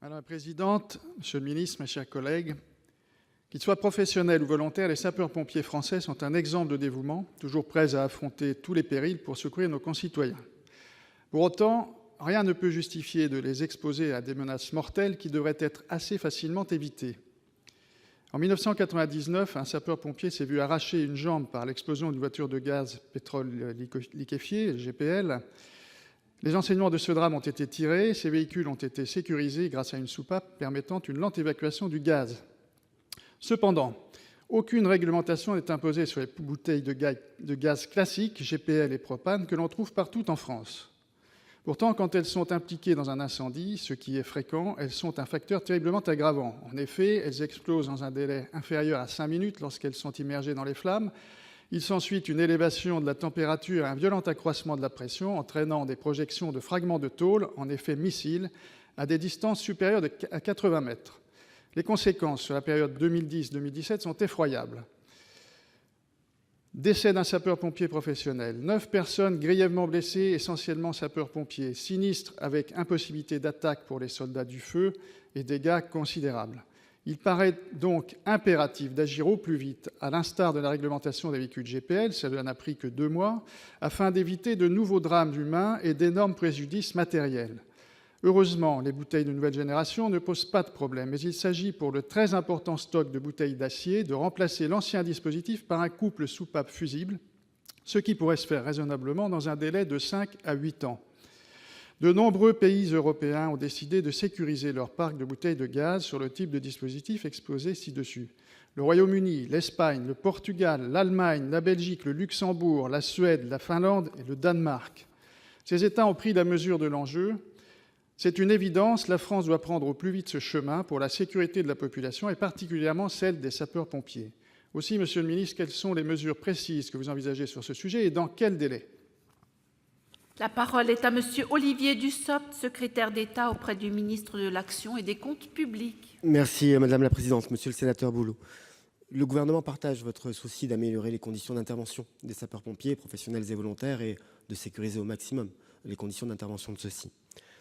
Madame la présidente, monsieur le ministre, mes chers collègues, qu'ils soient professionnels ou volontaires, les sapeurs-pompiers français sont un exemple de dévouement, toujours prêts à affronter tous les périls pour secourir nos concitoyens. Pour autant, rien ne peut justifier de les exposer à des menaces mortelles qui devraient être assez facilement évitées. En 1999, un sapeur-pompier s'est vu arracher une jambe par l'explosion d'une voiture de gaz pétrole liquéfié, GPL. Les enseignements de ce drame ont été tirés, ces véhicules ont été sécurisés grâce à une soupape permettant une lente évacuation du gaz. Cependant, aucune réglementation n'est imposée sur les bouteilles de gaz classiques, GPL et propane, que l'on trouve partout en France. Pourtant, quand elles sont impliquées dans un incendie, ce qui est fréquent, elles sont un facteur terriblement aggravant. En effet, elles explosent dans un délai inférieur à 5 minutes lorsqu'elles sont immergées dans les flammes. Il s'ensuit une élévation de la température et un violent accroissement de la pression, entraînant des projections de fragments de tôle, en effet missiles, à des distances supérieures à 80 mètres. Les conséquences sur la période 2010-2017 sont effroyables. Décès d'un sapeur-pompier professionnel, 9 personnes grièvement blessées, essentiellement sapeurs-pompiers, sinistre avec impossibilité d'attaque pour les soldats du feu et dégâts considérables. Il paraît donc impératif d'agir au plus vite, à l'instar de la réglementation des véhicules GPL, cela n'a pris que 2 mois, afin d'éviter de nouveaux drames humains et d'énormes préjudices matériels. Heureusement, les bouteilles de nouvelle génération ne posent pas de problème, mais il s'agit pour le très important stock de bouteilles d'acier de remplacer l'ancien dispositif par un couple soupape fusible, ce qui pourrait se faire raisonnablement dans un délai de 5 à 8 ans. De nombreux pays européens ont décidé de sécuriser leur parc de bouteilles de gaz sur le type de dispositif exposé ci-dessus. Le Royaume-Uni, l'Espagne, le Portugal, l'Allemagne, la Belgique, le Luxembourg, la Suède, la Finlande et le Danemark. Ces États ont pris la mesure de l'enjeu. C'est une évidence, la France doit prendre au plus vite ce chemin pour la sécurité de la population et particulièrement celle des sapeurs-pompiers. Aussi, monsieur le ministre, quelles sont les mesures précises que vous envisagez sur ce sujet et dans quel délai ? La parole est à monsieur Olivier Dussopt, secrétaire d'État auprès du ministre de l'Action et des Comptes publics. Merci Madame la Présidente. Monsieur le sénateur Boulou, le Gouvernement partage votre souci d'améliorer les conditions d'intervention des sapeurs-pompiers, professionnels et volontaires, et de sécuriser au maximum les conditions d'intervention de ceux-ci.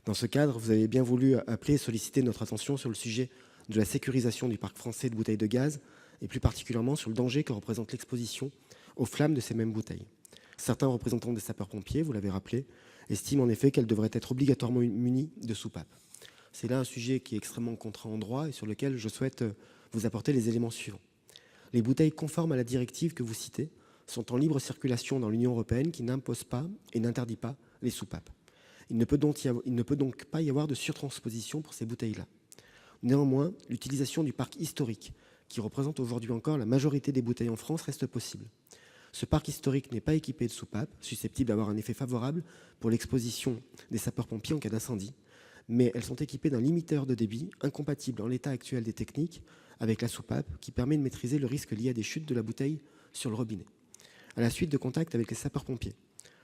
Dans ce cadre, vous avez bien voulu appeler et solliciter notre attention sur le sujet de la sécurisation du parc français de bouteilles de gaz, et plus particulièrement sur le danger que représente l'exposition aux flammes de ces mêmes bouteilles. Certains représentants des sapeurs-pompiers, vous l'avez rappelé, estiment en effet qu'elles devraient être obligatoirement munies de soupapes. C'est là un sujet qui est extrêmement contraint en droit et sur lequel je souhaite vous apporter les éléments suivants. Les bouteilles conformes à la directive que vous citez sont en libre circulation dans l'Union européenne qui n'impose pas et n'interdit pas les soupapes. Il ne peut donc pas y avoir de surtransposition pour ces bouteilles-là. Néanmoins, l'utilisation du parc historique, qui représente aujourd'hui encore la majorité des bouteilles en France, reste possible. Ce parc historique n'est pas équipé de soupapes, susceptibles d'avoir un effet favorable pour l'exposition des sapeurs-pompiers en cas d'incendie, mais elles sont équipées d'un limiteur de débit, incompatible en l'état actuel des techniques avec la soupape, qui permet de maîtriser le risque lié à des chutes de la bouteille sur le robinet. À la suite de contacts avec les sapeurs-pompiers,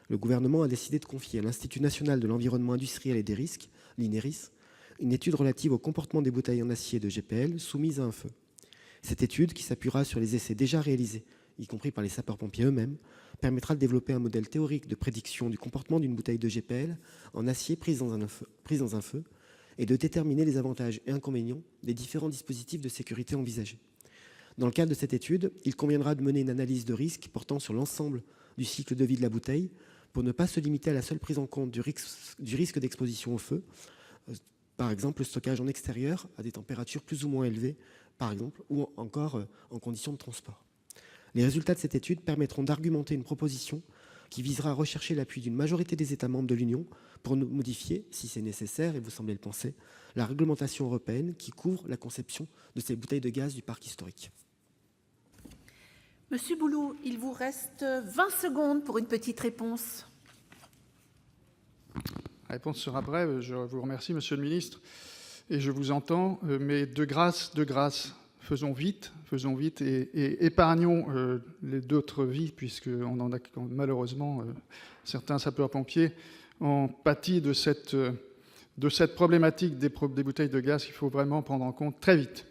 le gouvernement a décidé de confier à l'Institut national de l'environnement industriel et des risques, l'INERIS, une étude relative au comportement des bouteilles en acier de GPL soumises à un feu. Cette étude, qui s'appuiera sur les essais déjà réalisés, y compris par les sapeurs-pompiers eux-mêmes, permettra de développer un modèle théorique de prédiction du comportement d'une bouteille de GPL en acier prise dans un feu et de déterminer les avantages et inconvénients des différents dispositifs de sécurité envisagés. Dans le cadre de cette étude, il conviendra de mener une analyse de risque portant sur l'ensemble du cycle de vie de la bouteille, pour ne pas se limiter à la seule prise en compte du risque d'exposition au feu, par exemple le stockage en extérieur à des températures plus ou moins élevées, par exemple, ou encore en conditions de transport. Les résultats de cette étude permettront d'argumenter une proposition qui visera à rechercher l'appui d'une majorité des États membres de l'Union pour modifier, si c'est nécessaire, et vous semblez le penser, la réglementation européenne qui couvre la conception de ces bouteilles de gaz du parc historique. Monsieur Boulou, il vous reste 20 secondes pour une petite réponse. La réponse sera brève. Je vous remercie, monsieur le ministre, et je vous entends, mais de grâce, faisons vite et épargnons d'autres vies, puisqu'on en a malheureusement, certains sapeurs-pompiers ont pâti de cette problématique des bouteilles de gaz qu'il faut vraiment prendre en compte très vite.